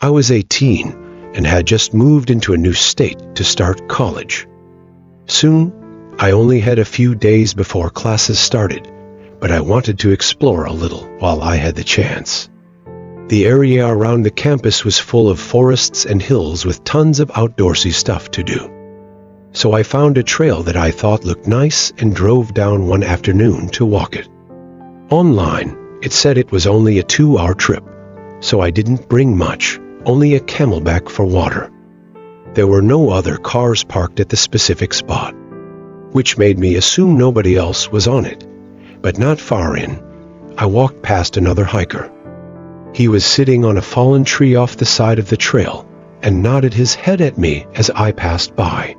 I was 18 and had just moved into a new state to start college. Soon, I only had a few days before classes started, but I wanted to explore a little while I had the chance. The area around the campus was full of forests and hills with tons of outdoorsy stuff to do. So I found a trail that I thought looked nice and drove down one afternoon to walk it. Online, it said it was only a 2-hour trip, so I didn't bring much, only a camelback for water. There were no other cars parked at the specific spot, which made me assume nobody else was on it. But not far in, I walked past another hiker. He was sitting on a fallen tree off the side of the trail and nodded his head at me as I passed by.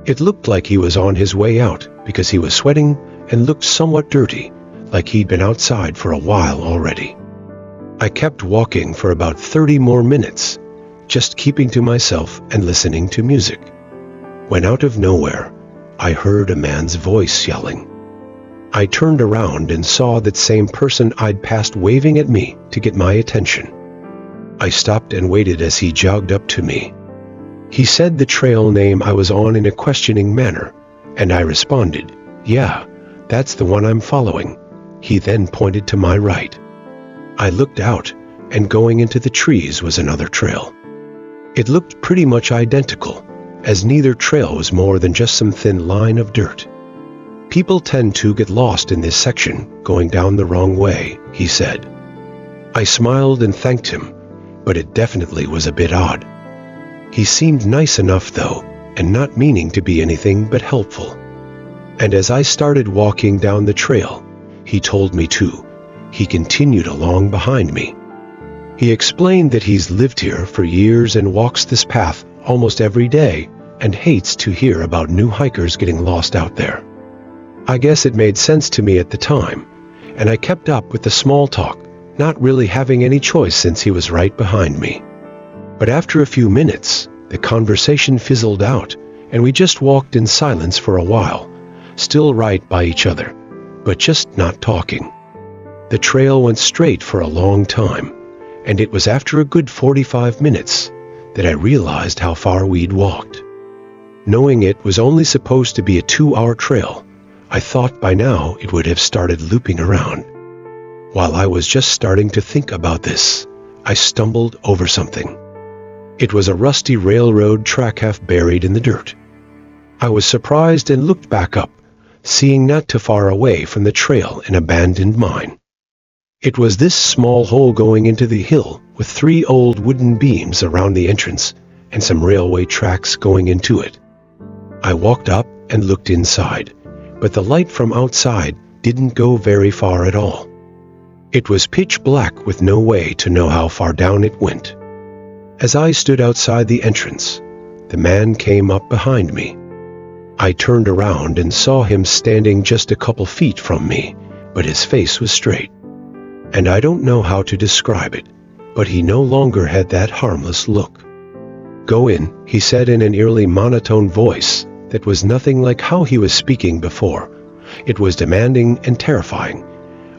It looked like he was on his way out because he was sweating and looked somewhat dirty, like he'd been outside for a while already. I kept walking for about 30 more minutes, just keeping to myself and listening to music, when out of nowhere, I heard a man's voice yelling. I turned around and saw that same person I'd passed waving at me to get my attention. I stopped and waited as he jogged up to me. He said the trail name I was on in a questioning manner, and I responded, "Yeah, that's the one I'm following." He then pointed to my right. I looked out, and going into the trees was another trail. It looked pretty much identical, as neither trail was more than just some thin line of dirt. "People tend to get lost in this section, going down the wrong way," he said. I smiled and thanked him, but it definitely was a bit odd. He seemed nice enough though, and not meaning to be anything but helpful. And as I started walking down the trail, he told me to. He continued along behind me. He explained that he's lived here for years and walks this path almost every day and hates to hear about new hikers getting lost out there. I guess it made sense to me at the time, and I kept up with the small talk, not really having any choice since he was right behind me. But after a few minutes, the conversation fizzled out, and we just walked in silence for a while, still right by each other, but just not talking. The trail went straight for a long time, and it was after a good 45 minutes that I realized how far we'd walked. Knowing it was only supposed to be a 2-hour trail, I thought by now it would have started looping around. While I was just starting to think about this, I stumbled over something. It was a rusty railroad track half buried in the dirt. I was surprised and looked back up, seeing not too far away from the trail an abandoned mine. It was this small hole going into the hill with 3 old wooden beams around the entrance and some railway tracks going into it. I walked up and looked inside, but the light from outside didn't go very far at all. It was pitch black with no way to know how far down it went. As I stood outside the entrance, the man came up behind me. I turned around and saw him standing just a couple feet from me, but his face was straight. And I don't know how to describe it, but he no longer had that harmless look. "Go in," he said in an eerily monotone voice that was nothing like how he was speaking before. It was demanding and terrifying.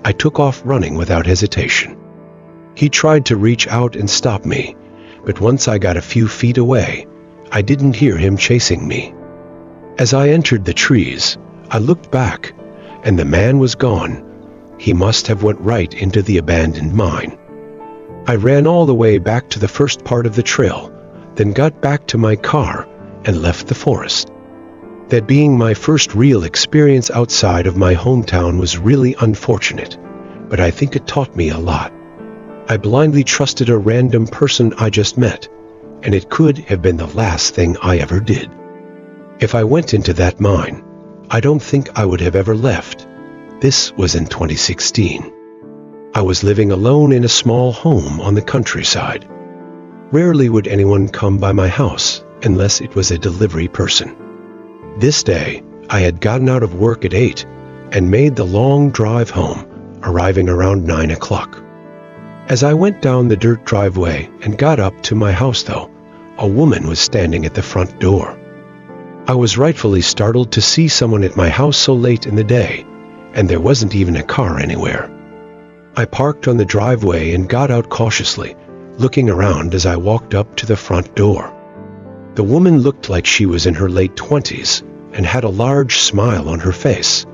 I took off running without hesitation. He tried to reach out and stop me, but once I got a few feet away, I didn't hear him chasing me. As I entered the trees, I looked back, and the man was gone. He must have went right into the abandoned mine. I ran all the way back to the first part of the trail, then got back to my car and left the forest. That being my first real experience outside of my hometown was really unfortunate, but I think it taught me a lot. I blindly trusted a random person I just met, and it could have been the last thing I ever did. If I went into that mine, I don't think I would have ever left. This was in 2016. I was living alone in a small home on the countryside. Rarely would anyone come by my house unless it was a delivery person. This day, I had gotten out of work at 8 and made the long drive home, arriving around 9 o'clock. As I went down the dirt driveway and got up to my house though, a woman was standing at the front door. I was rightfully startled to see someone at my house so late in the day, and there wasn't even a car anywhere. I parked on the driveway and got out cautiously, looking around as I walked up to the front door. The woman looked like she was in her late 20s and had a large smile on her face,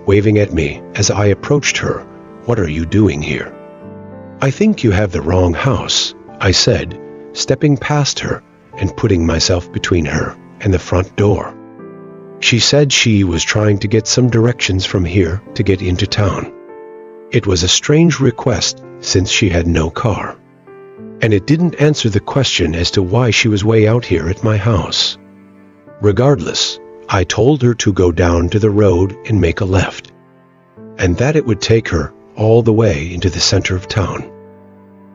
waving at me as I approached her. "What are you doing here?" "I think you have the wrong house," I said, stepping past her and putting myself between her and the front door. She said she was trying to get some directions from here to get into town. It was a strange request since she had no car. And it didn't answer the question as to why she was way out here at my house. Regardless, I told her to go down to the road and make a left, and that it would take her all the way into the center of town.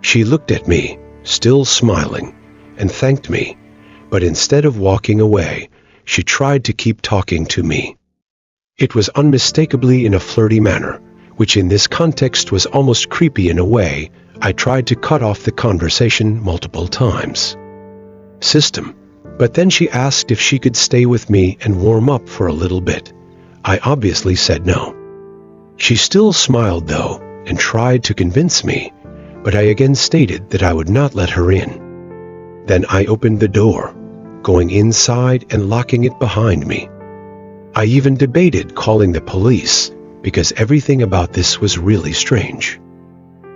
She looked at me, still smiling, and thanked me, but instead of walking away, she tried to keep talking to me. It was unmistakably in a flirty manner, which in this context was almost creepy in a way. I tried to cut off the conversation multiple times. System. But then she asked if she could stay with me and warm up for a little bit. I obviously said no. She still smiled though, and tried to convince me, but I again stated that I would not let her in. Then I opened the door, going inside and locking it behind me. I even debated calling the police, because everything about this was really strange.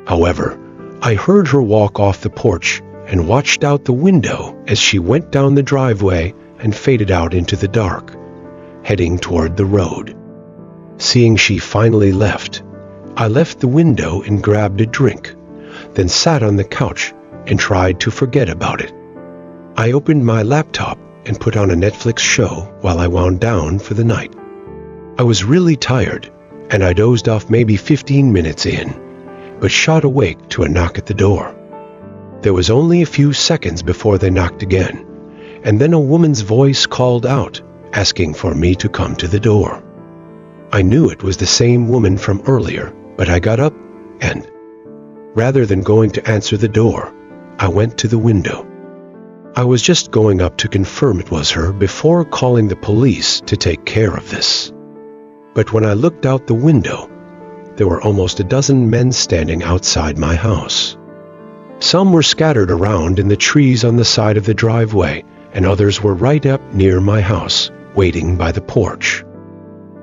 However, I heard her walk off the porch and watched out the window as she went down the driveway and faded out into the dark, heading toward the road. Seeing she finally left, I left the window and grabbed a drink, then sat on the couch and tried to forget about it. I opened my laptop and put on a Netflix show while I wound down for the night. I was really tired, and I dozed off maybe 15 minutes in, but shot awake to a knock at the door. There was only a few seconds before they knocked again, and then a woman's voice called out, asking for me to come to the door. I knew it was the same woman from earlier, but I got up and, rather than going to answer the door, I went to the window. I was just going up to confirm it was her before calling the police to take care of this. But when I looked out the window, there were almost a dozen men standing outside my house. Some were scattered around in the trees on the side of the driveway, and others were right up near my house, waiting by the porch.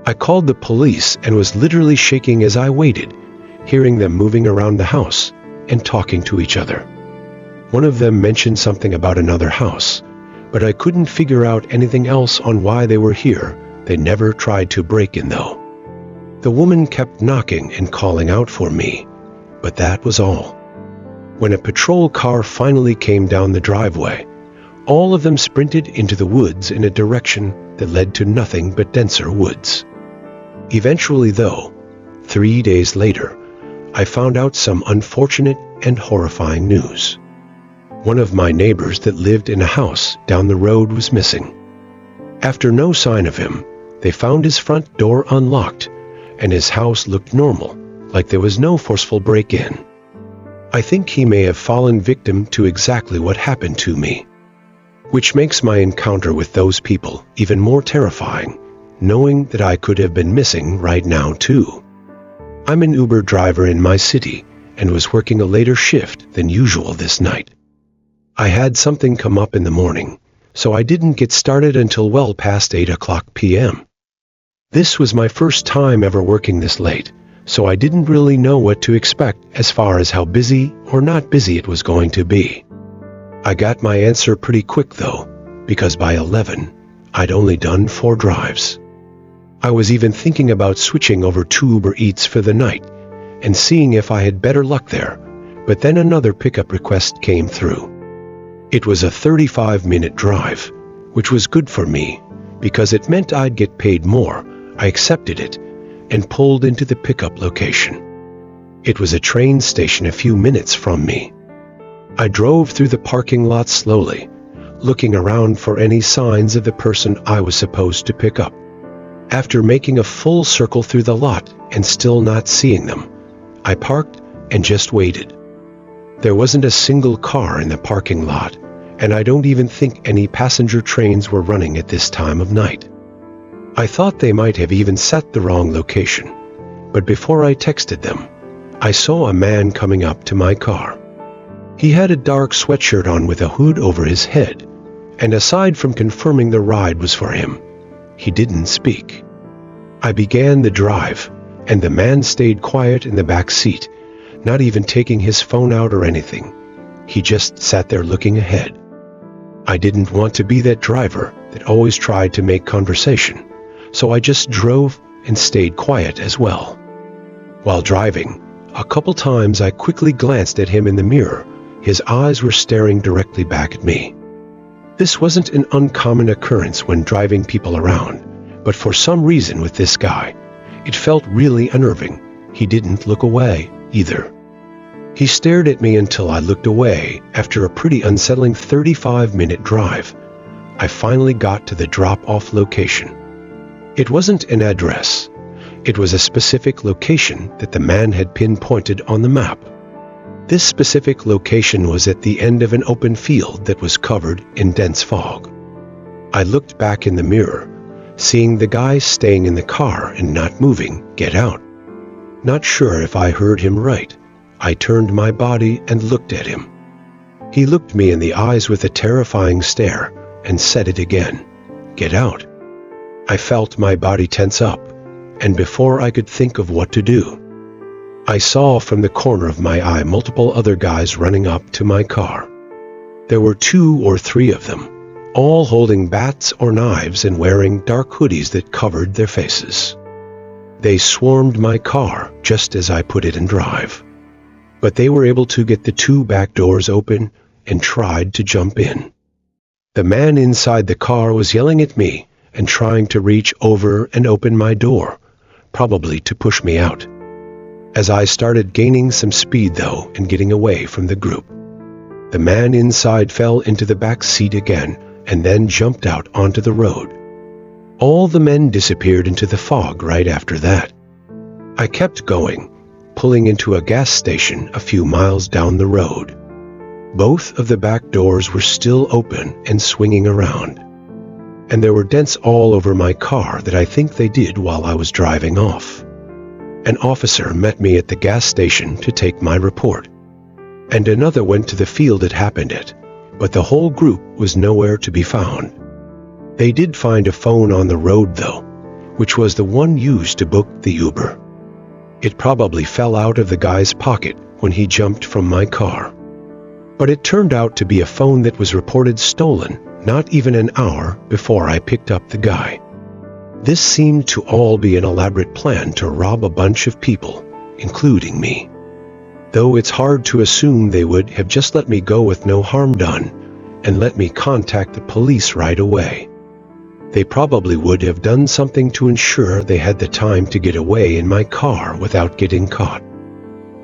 I called the police and was literally shaking as I waited, hearing them moving around the house and talking to each other. One of them mentioned something about another house, but I couldn't figure out anything else on why they were here. They never tried to break in though. The woman kept knocking and calling out for me, but that was all. When a patrol car finally came down the driveway, all of them sprinted into the woods in a direction that led to nothing but denser woods. Eventually though, 3 days later, I found out some unfortunate and horrifying news. One of my neighbors that lived in a house down the road was missing. After no sign of him, they found his front door unlocked, and his house looked normal, like there was no forceful break-in. I think he may have fallen victim to exactly what happened to me, which makes my encounter with those people even more terrifying, knowing that I could have been missing right now too. I'm an Uber driver in my city and was working a later shift than usual this night. I had something come up in the morning, so I didn't get started until well past 8 p.m. This was my first time ever working this late, so I didn't really know what to expect as far as how busy or not busy it was going to be. I got my answer pretty quick though, because by 11, I'd only done 4 drives. I was even thinking about switching over to Uber Eats for the night and seeing if I had better luck there, but then another pickup request came through. It was a 35-minute drive, which was good for me because it meant I'd get paid more. I accepted it and pulled into the pickup location. It was a train station a few minutes from me. I drove through the parking lot slowly, looking around for any signs of the person I was supposed to pick up. After making a full circle through the lot and still not seeing them, I parked and just waited. There wasn't a single car in the parking lot, and I don't even think any passenger trains were running at this time of night. I thought they might have even set the wrong location, but before I texted them, I saw a man coming up to my car. He had a dark sweatshirt on with a hood over his head, and aside from confirming the ride was for him, he didn't speak. I began the drive, and the man stayed quiet in the back seat, not even taking his phone out or anything. He just sat there looking ahead. I didn't want to be that driver that always tried to make conversation, so I just drove and stayed quiet as well. While driving, a couple times I quickly glanced at him in the mirror. His eyes were staring directly back at me. This wasn't an uncommon occurrence when driving people around, but for some reason with this guy, it felt really unnerving. He didn't look away either. He stared at me until I looked away. After a pretty unsettling 35-minute drive, I finally got to the drop-off location. It wasn't an address. It was a specific location that the man had pinpointed on the map. This specific location was at the end of an open field that was covered in dense fog. I looked back in the mirror, seeing the guy staying in the car and not moving get out. Not sure if I heard him right, I turned my body and looked at him. He looked me in the eyes with a terrifying stare and said it again, "Get out." I felt my body tense up, and before I could think of what to do, I saw from the corner of my eye multiple other guys running up to my car. There were 2 or 3 of them, all holding bats or knives and wearing dark hoodies that covered their faces. They swarmed my car just as I put it in drive. But they were able to get the 2 back doors open and tried to jump in. The man inside the car was yelling at me and trying to reach over and open my door, probably to push me out. As I started gaining some speed though and getting away from the group, the man inside fell into the back seat again and then jumped out onto the road. All the men disappeared into the fog right after that. I kept going, pulling into a gas station a few miles down the road. Both of the back doors were still open and swinging around, and there were dents all over my car that I think they did while I was driving off. An officer met me at the gas station to take my report, and another went to the field it happened at, but the whole group was nowhere to be found. They did find a phone on the road though, which was the one used to book the Uber. It probably fell out of the guy's pocket when he jumped from my car. But it turned out to be a phone that was reported stolen not even an hour before I picked up the guy. This seemed to all be an elaborate plan to rob a bunch of people, including me. Though it's hard to assume they would have just let me go with no harm done and let me contact the police right away. They probably would have done something to ensure they had the time to get away in my car without getting caught.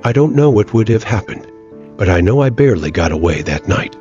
I don't know what would have happened, but I know I barely got away that night.